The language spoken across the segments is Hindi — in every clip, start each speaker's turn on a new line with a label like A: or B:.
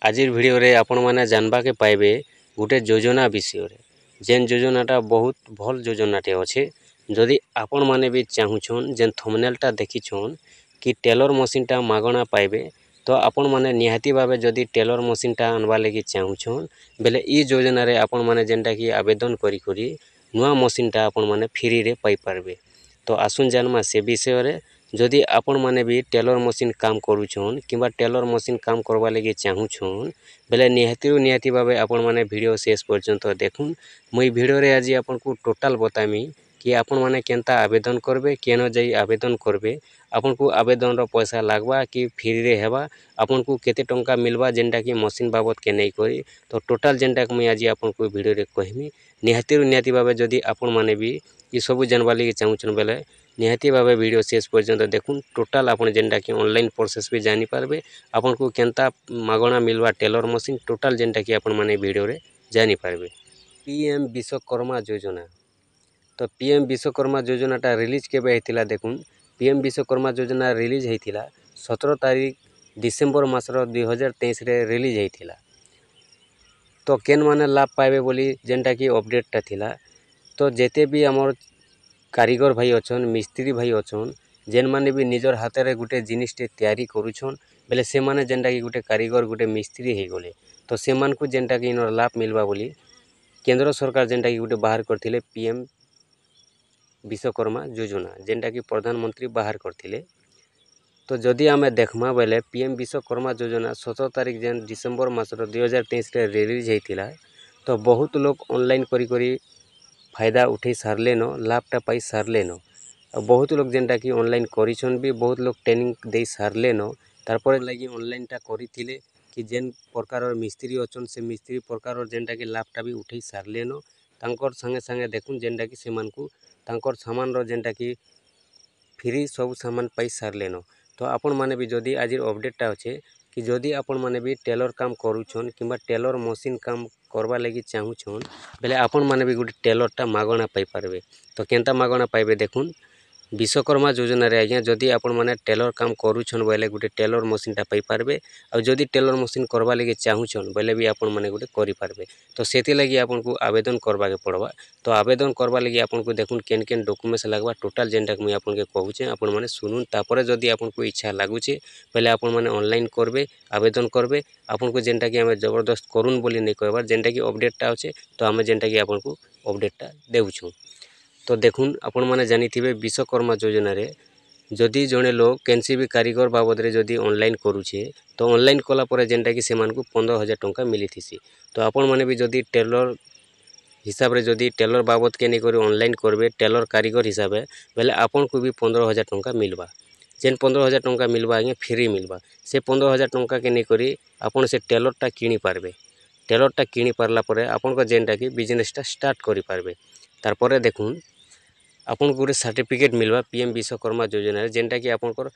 A: आजिर वीडियो रे आपण माने जानबा के पाइबे गुटे योजना विषय रे जेन योजनाटा बहुत भल योजनाटे अच्छे। जदि आपण माने भी चाहूछन जेन थंबनेलटा देखिछन कि टेलर मशीनटा मागणा पाइबे तो आपण माने निहाती भावे जदि टेलर मशीनटा आनबा लगी चाहूछन बेले ई योजना रे आपण माने जेनटा कि आवेदन करी करी नुआ मशीनटा आपण माने फ्री रे पाई पारबे। तो आसुन जानमा से विषय रे जदि आपण माने भी टेलर मशीन काम करूछन किंबा टेलर मशीन काम करबा लगी चाहूछन बेले निहाती भावे आपण माने वीडियो शेष पर्यंत देखुन। मुई वीडियो रे आज आपण को टोटल बतामी कि आपण माने केनता आवेदन करबे केनो जाई आवेदन करबे आपण को आवेदन रो पैसा लागबा कि फ्री रे हेबा आपण को केते टंका मिलबा जेनटा कि मशीन बाबत के नहीं करी। तो टोटल जेनटा कि मुई आज आपण को वीडियो रे कहमी निहाती भावे जदि आपण माने भी ई सब जानबा लगी चाहूछन बेले निहाती भावे वीडियो शेष पर्यंत देखुन। टोटल आपण जेनटा कि ऑनलाइन प्रोसेस भी जानि पारबे आपण को केनता मागणा मिलवा टेलर मशीन टोटल जेनटा कि आपण माने वीडियो रे जानि पारबे। पीएम विश्वकर्मा योजना तो पीएम विश्वकर्मा योजनाटा रिलीज केबे हेतिला देखुन। पीएम विश्वकर्मा योजना रिलीज हेतिला 17 तारीख डिसेम्बर मासर 2023 रे रिलीज हेतिला। तो केन माने लाभ पाइबे बोली जेनटा कि अपडेटटा थिला। तो जेते भी हमर कारीगर भाई अछन मिस्त्री भाई अछन जेन माने भी निजर हाथ रे गुटे जिनिसटे तैयारी करूछन बेले से माने जेनटा कि गुटे कारीगर गुटे मिस्त्री हे गले तो से मान को जेनटा कि इनर लाभ मिलबा बोली केंद्र सरकार जेनटा कि गुटे बाहर करथिले पीएम विश्वकर्मा योजना जेनटा कि प्रधानमंत्री बाहर करथिले। तो जदि आमे देखमा बेले पीएम विश्वकर्मा योजना 17 तारीख जेन डिसेम्बर मासर 2023 रे रिलीज हेतिला। तो बहुत लोग ऑनलाइन करी करी फायदा उठे सारले न लाभटा पाई सारले न बहुत लोग जेनटा कि ऑनलाइन करिछन भी बहुत लोग ट्रेनिंग दे सारले न तारपर लगी ऑनलाइनटा करिथिले कि जेन प्रकार मिस्त्री अछन से मिस्त्री प्रकार जेनटा कि लाभटा भी उठे सारले न तांकर संगे संगे देखुन जेनटा कि सेमान को तांकर सामान रो जेनटा कि फ्री सब सामान पाई सारले न। तो आपण माने भी जदि आज अपडेटटा अच्छे कि जदि आपण माने भी टेलर काम करूछन किंबा टेलर मशीन काम करबा लगी चाहूछन बेले आपण माने भी गुटे टेलरटा मागणा पाई पारबे। तो केनता मागणा पाइबे देखुन विश्वकर्मा योजना रे आज्ञा जदि आपण माने टेलर काम करूछन बोले गुटे टेलर मशीनटा पाई पारबे आ जदि टेलर मशीन करबा लगी चाहूछन बोले भी आपण माने गुटे करि पारबे। तो सेति लगी आपण को आवेदन करबा के पड़बा। तो आवेदन करबा लगी आपण को देखुन केन केन डॉक्यूमेंट्स लागबा टोटल जेनटा कि मुई आपण के कहूचे आपण माने सुनुन तापरे जदि आपण को इच्छा लागुचे पहले आपण माने ऑनलाइन करबे आवेदन करबे आपण को जेनटा कि हमें जबरदस्त करून बोली नहीं कहबार जेनटा कि अपडेटटा अच्छे। तो हमें जेनटा कि आपण को अपडेटटा देउछु। तो देखुन आपण माने जानिथिबे विश्वकर्मा योजना रे जदि जने लोग केनसी भी कारीगर बाबद रे जदि ऑनलाइन करूछे तो ऑनलाइन कला परे जेनटा कि सेमान को 15,000 टंका मिलिथिसी। तो आपण माने भी जदि टेलर हिसाब रे जदि टेलर बाबद के नहीं करी ऑनलाइन करबे टेलर कारीगर हिसाब बेले आपण को भी 15,000 टंका मिलबा। जेन 15,000 टंका मिलबा आगे फ्री मिलबा से 15,000 टंका के नहीं करी आपण से टेलरटा किनी पारबे। टेलरटा किनी पारला परे आपण को जेनटा कि बिजनेसटा स्टार्ट करि पारबे। तारपरे देखुन आपन को सर्टिफिकेट मिलवा पीएम विश्वकर्मा योजना जेनटा कि आपनकर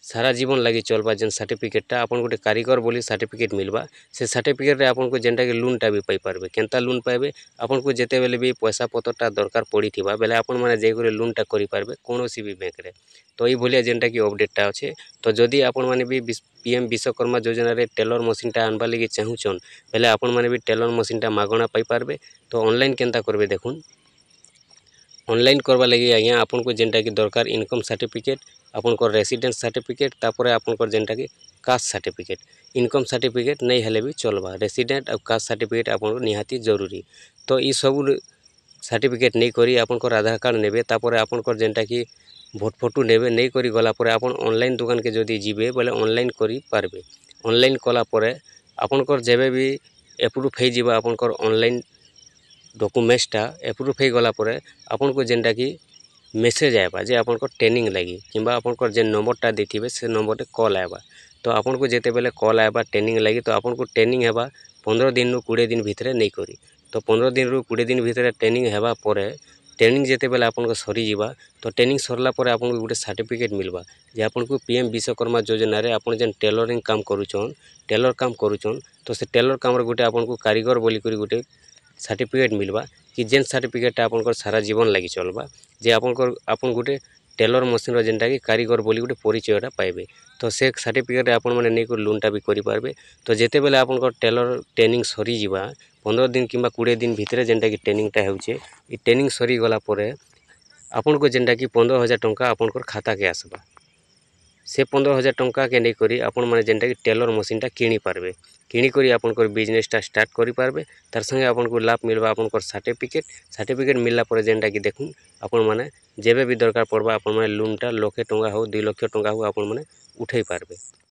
A: सारा जीवन लगी चलबा जेन सर्टिफिकेटटा आपन गोटे कारीगर बोली सर्टिफिकेट मिलवा से सर्टिफिकेट रे आपन को जेनटा कि लोनटा भी पाई पारबे। केनता लोन पाइबे आपन को जेते बेले भी पैसा पतरटा दरकार पड़ी थिबा बेले आपन माने जे करे लोनटा करि पारबे कोनोसी भी बैंक रे। तो ई भलिया जेनटा कि अपडेटटा अच्छे। तो जदि आपन माने भी पीएम विश्वकर्मा योजना रे टेलर मशीनटा आनबा लगी चाहूछन बेले आपन माने भी टेलर मशीनटा मागणा पाई पारबे। तो ऑनलाइन केनता करबे देखुन ऑनलाइन करबा लगी आज्ञा आपन को जेनटा कि दरकार इनकम सर्टिफिकेट आपन को रेसिडेंस सर्टिफिकेट तापर आपन को जेनटा कि कास्ट सर्टिफिकेट इनकम सर्टिफिकेट नहीं हेले भी चलबा रेसिडेंट और कास्ट सर्टिफिकेट आपन को निहाती जरूरी। तो ई सब सर्टिफिकेट नहीं करी आपन को आधार कार्ड नेबे तापर आपन को जेनटा कि भोट फोटो नेबे नहीं करी गला परे आपन ऑनलाइन दुकान के जदि जीबे बोले ऑनलाइन करी पारबे। ऑनलाइन कला परे आपन को जेबे भी एप्रूव हे जिबा आपन को ऑनलाइन डॉक्यूमेंट्सटा एप्रूव हो गला परे आपन को जेनटा कि मेसेज आएबा जे आपन को ट्रेनिंग लगी किंबा आपन को जे नंबरटा देथिबे से नंबर कॉल आएबा। तो आपन को जेते बेले कॉल आएबा ट्रेनिंग लगी तो आपन को ट्रेनिंग हेबा 15 दिन रु 20 दिन भितरे नहीं करी। तो 15 दिन रु 20 दिन भितरे ट्रेनिंग हेबा परे ट्रेनिंग जेते बेले आपन को सरी जिबा तो ट्रेनिंग सरला परे आपन को गुटे सर्टिफिकेट मिलबा जे आपन को पीएम विश्वकर्मा योजना रे आपन जेन टेलरिंग काम करूछन टेलर काम करूछन तो से टेलर काम रे गुटे आपन को कारीगर बोली करी गुटे सर्टिफिकेट मिलबा कि जेन सर्टिफिकेट आपन को सारा जीवन लगी चलबा जे आपन को आपन गुटे टेलर मशीन जेनटा कि कारीगर बोली गोटे परिचयटा पाइबे। तो से सर्टिफिकेट आपण मैंने नहीं लोनटा भी करें। तो जिते बेले आप टेलर ट्रेनिंग सरी जावा 15 दिन कि 20 दिन भितर जेनटा कि ट्रेनिंगटा होचे ट्रेनिंग सरी गला परे आपन को जेनटा कि 15,000 टंका आपन खाता के आसबा। से 15,000 टंका के नहीं करी आपण माने जेनटा कि टेलर मशीनटा किनी पारबे। किनी करी आपन बिजनेसटा स्टार्ट करि पारबे। तार संगे आपन को लाभ मिलबा आपन सर्टिफिकेट मिलला पर जेनटा कि देखुन आपण माने जेबे भी दरकार पड़बा आपण माने लोनटा 1,00,000 टंका हो 2 लाख टंका हो आपण माने उठै पारबे।